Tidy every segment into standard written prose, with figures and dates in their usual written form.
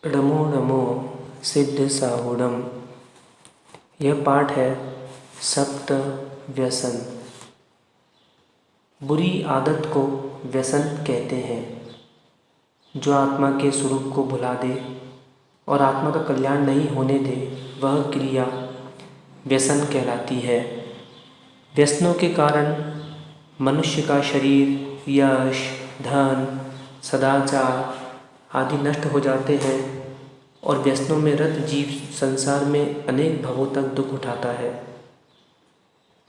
ड़मो ड़मो सिद्ध साहुड़म। यह पाठ है सप्त व्यसन। बुरी आदत को व्यसन कहते हैं, जो आत्मा के स्वरूप को भुला दे और आत्मा का कल्याण नहीं होने दे, वह क्रिया व्यसन कहलाती है। व्यसनों के कारण मनुष्य का शरीर, यश, धन, सदाचार आदि नष्ट हो जाते हैं और व्यसनों में रत जीव संसार में अनेक भवों तक दुख उठाता है।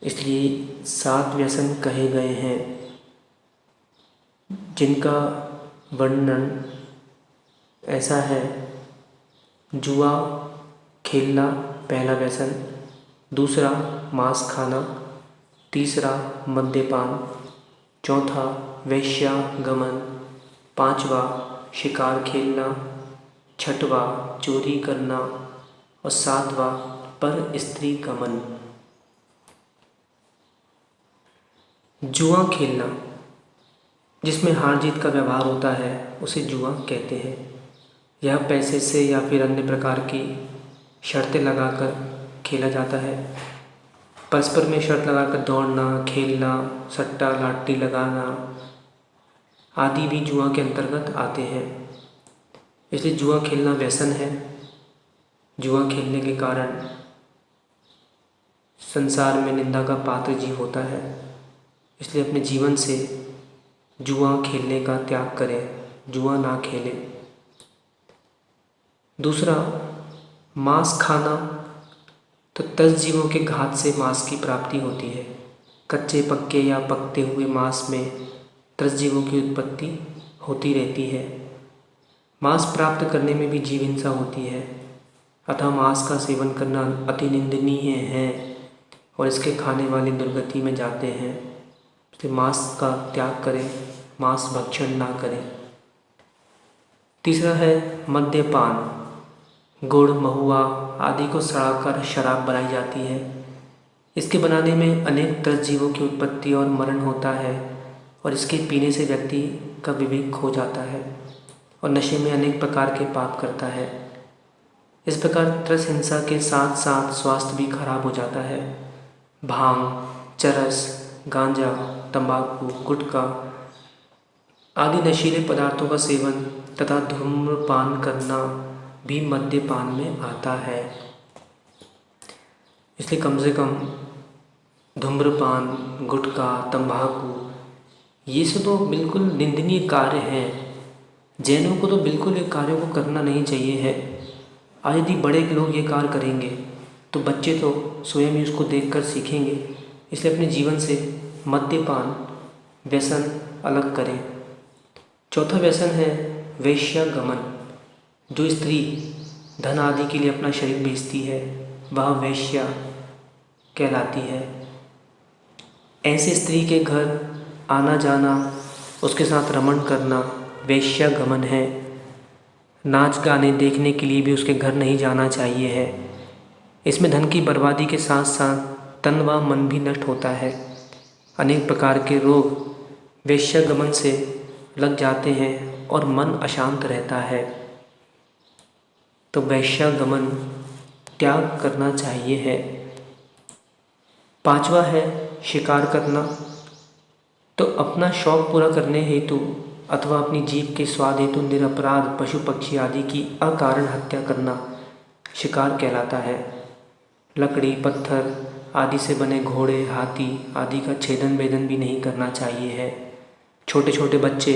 इसलिए 7 व्यसन कहे गए हैं, जिनका वर्णन ऐसा है। जुआ खेलना पहला व्यसन, दूसरा मांस खाना, तीसरा मद्यपान, चौथा वेश्यागमन, पांचवा शिकार खेलना, छठवा चोरी करना और सातवां पर स्त्री गमन। जुआ खेलना, जिसमें हार जीत का व्यवहार होता है, उसे जुआ कहते हैं। यह पैसे से या फिर अन्य प्रकार की शर्तें लगाकर खेला जाता है। परस्पर में शर्त लगाकर दौड़ना, खेलना, सट्टा लाठी लगाना आदि भी जुआ के अंतर्गत आते हैं। इसलिए जुआ खेलना व्यसन है। जुआ खेलने के कारण संसार में निंदा का पात्र जीव होता है। इसलिए अपने जीवन से जुआ खेलने का त्याग करें, जुआ ना खेलें। दूसरा मांस खाना, तो 10 जीवों के घात से मांस की प्राप्ति होती है। कच्चे पक्के या पकते हुए मांस में 10 जीवों की उत्पत्ति होती रहती है। मांस प्राप्त करने में भी जीव हिंसा होती है, अतः मांस का सेवन करना अति निंदनीय है और इसके खाने वाले दुर्गति में जाते हैं। इसलिए मांस का त्याग करें, मांस भक्षण ना करें। तीसरा है मद्यपान। गुड़, महुआ आदि को सड़ाकर शराब बनाई जाती है। इसके बनाने में अनेक 10 जीवों की उत्पत्ति और मरण होता है और इसके पीने से व्यक्ति का विवेक खो जाता है और नशे में अनेक प्रकार के पाप करता है। इस प्रकार त्रस हिंसा के साथ साथ स्वास्थ्य भी खराब हो जाता है। भांग, चरस, गांजा, तंबाकू, गुटखा आदि नशीले पदार्थों का सेवन तथा धूम्रपान करना भी मद्यपान में आता है। इसलिए कम से कम धूम्रपान, गुटखा, तंबाकू ये सब तो बिल्कुल निंदनीय कार्य हैं। जैनों को तो बिल्कुल ये कार्यों को करना नहीं चाहिए है। आज यदि बड़े लोग ये कार्य करेंगे तो बच्चे तो स्वयं ही उसको देखकर सीखेंगे। इसलिए अपने जीवन से मद्यपान व्यसन अलग करें। चौथा व्यसन है वेश्यागमन। जो स्त्री धन आदि के लिए अपना शरीर बेचती है, वह वेश्या कहलाती है। ऐसे स्त्री के घर आना जाना, उसके साथ रमण करना वेश्यागमन है। नाच गाने देखने के लिए भी उसके घर नहीं जाना चाहिए है। इसमें धन की बर्बादी के साथ साथ तन व मन भी नष्ट होता है। अनेक प्रकार के रोग वेश्यागमन से लग जाते हैं और मन अशांत रहता है। तो वेश्यागमन त्याग करना चाहिए है। पांचवा है शिकार करना। तो अपना शौक पूरा करने हेतु अथवा अपनी जीभ के स्वाद हेतु निरपराध पशु पक्षी आदि की अकारण हत्या करना शिकार कहलाता है। लकड़ी, पत्थर आदि से बने घोड़े, हाथी आदि का छेदन भेदन भी नहीं करना चाहिए है। छोटे छोटे बच्चे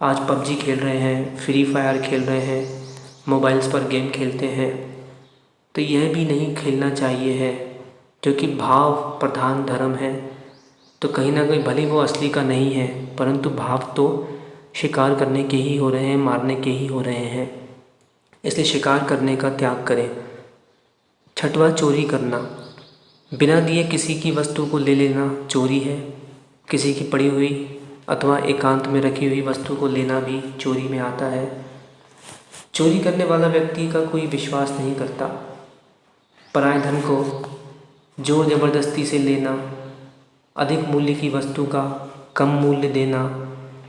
आज पबजी खेल रहे हैं, फ्री फायर खेल रहे हैं, मोबाइल्स पर गेम खेलते हैं, तो यह भी नहीं खेलना चाहिए है, क्योंकि भाव प्रधान धर्म है। तो कहीं ना कहीं भले वो असली का नहीं है, परंतु भाव तो शिकार करने के ही हो रहे हैं, मारने के ही हो रहे हैं। इसलिए शिकार करने का त्याग करें। छठवा चोरी करना। बिना दिए किसी की वस्तु को ले लेना चोरी है। किसी की पड़ी हुई अथवा एकांत में रखी हुई वस्तु को लेना भी चोरी में आता है। चोरी करने वाला व्यक्ति का कोई विश्वास नहीं करता। पराये धन को जोर ज़बरदस्ती से लेना, अधिक मूल्य की वस्तु का कम मूल्य देना,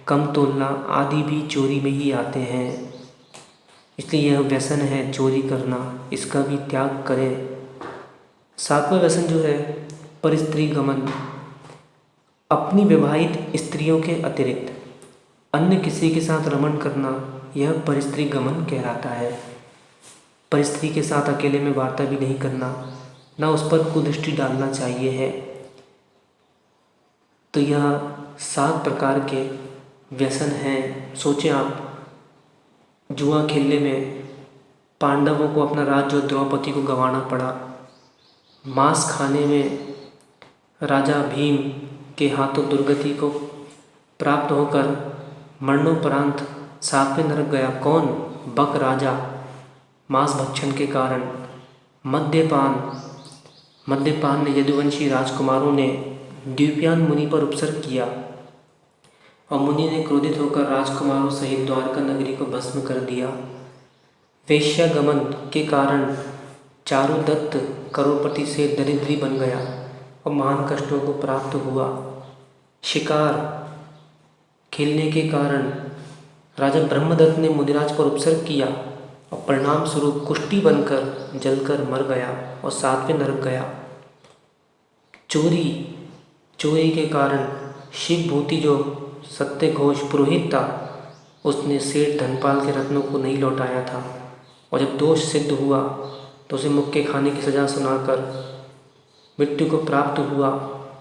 कम तोलना आदि भी चोरी में ही आते हैं। इसलिए यह व्यसन है चोरी करना, इसका भी त्याग करें। 7वां व्यसन जो है परस्त्री गमन। अपनी विवाहित स्त्रियों के अतिरिक्त अन्य किसी के साथ रमण करना, यह परस्त्री गमन कहलाता है। परस्त्री के साथ अकेले में वार्ता भी नहीं करना, ना उस पर कुदृष्टि डालना चाहिए है। तो यह 7 प्रकार के व्यसन हैं। सोचें आप, जुआ खेलने में पांडवों को अपना राज्य और द्रौपदी को गंवाना पड़ा। मांस खाने में राजा भीम के हाथों दुर्गति को प्राप्त होकर मरणोपरांत 7वें नरक गया। कौन? बक राजा, मांस भक्षण के कारण। मद्यपान ने यदुवंशी राजकुमारों ने द्वीपयान मुनि पर उपसर्ग किया और मुनि ने क्रोधित होकर राजकुमारों सहित द्वारका नगरी को भस्म कर दिया। वेश्यागमन के कारण चारुदत्त करोड़पति से दरिद्री बन गया और महान कष्टों को प्राप्त हुआ। शिकार खेलने के कारण राजा ब्रह्मदत्त ने मुनिराज पर उपसर्ग किया और परिणाम स्वरूप कुष्ठी बनकर जलकर मर गया और 7वें नरक गया। चोरी के कारण शिव भूति जो सत्यघोष पुरोहित था, उसने सेठ धनपाल के रत्नों को नहीं लौटाया था और जब दोष सिद्ध हुआ तो उसे मुक्के खाने की सज़ा सुनाकर मृत्यु को प्राप्त हुआ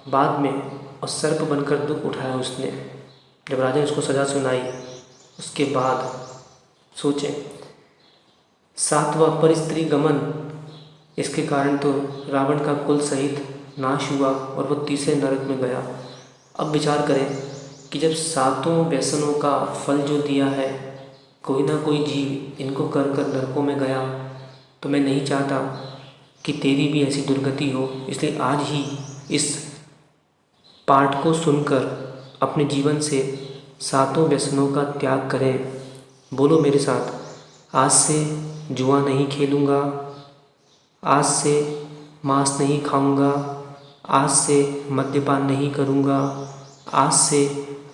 बाद में, और सर्प बनकर दुख उठाया उसने। जब राजा ने उसको सज़ा सुनाई उसके बाद सोचें। 7वां परस्त्री गमन, इसके कारण तो रावण का कुल सहित नाश हुआ और वो 30वें नरक में गया। अब विचार करें कि जब 7 व्यसनों का फल जो दिया है, कोई ना कोई जीव इनको कर नरकों में गया, तो मैं नहीं चाहता कि तेरी भी ऐसी दुर्गति हो। इसलिए आज ही इस पाठ को सुनकर अपने जीवन से 7 व्यसनों का त्याग करें। बोलो मेरे साथ, आज से जुआ नहीं खेलूँगा, आज से मांस नहीं खाऊँगा, आज से मद्यपान नहीं करूँगा, आज से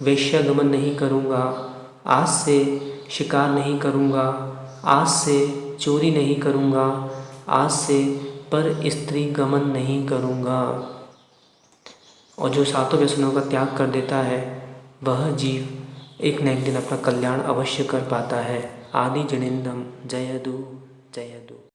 वेश्यागमन नहीं करूँगा, आज से शिकार नहीं करूँगा, आज से चोरी नहीं करूँगा, आज से पर स्त्री गमन नहीं करूँगा। और जो 7 व्यसनों का त्याग कर देता है वह जीव एक न एक दिन अपना कल्याण अवश्य कर पाता है। आदि जनिंदम जयदु जयदु।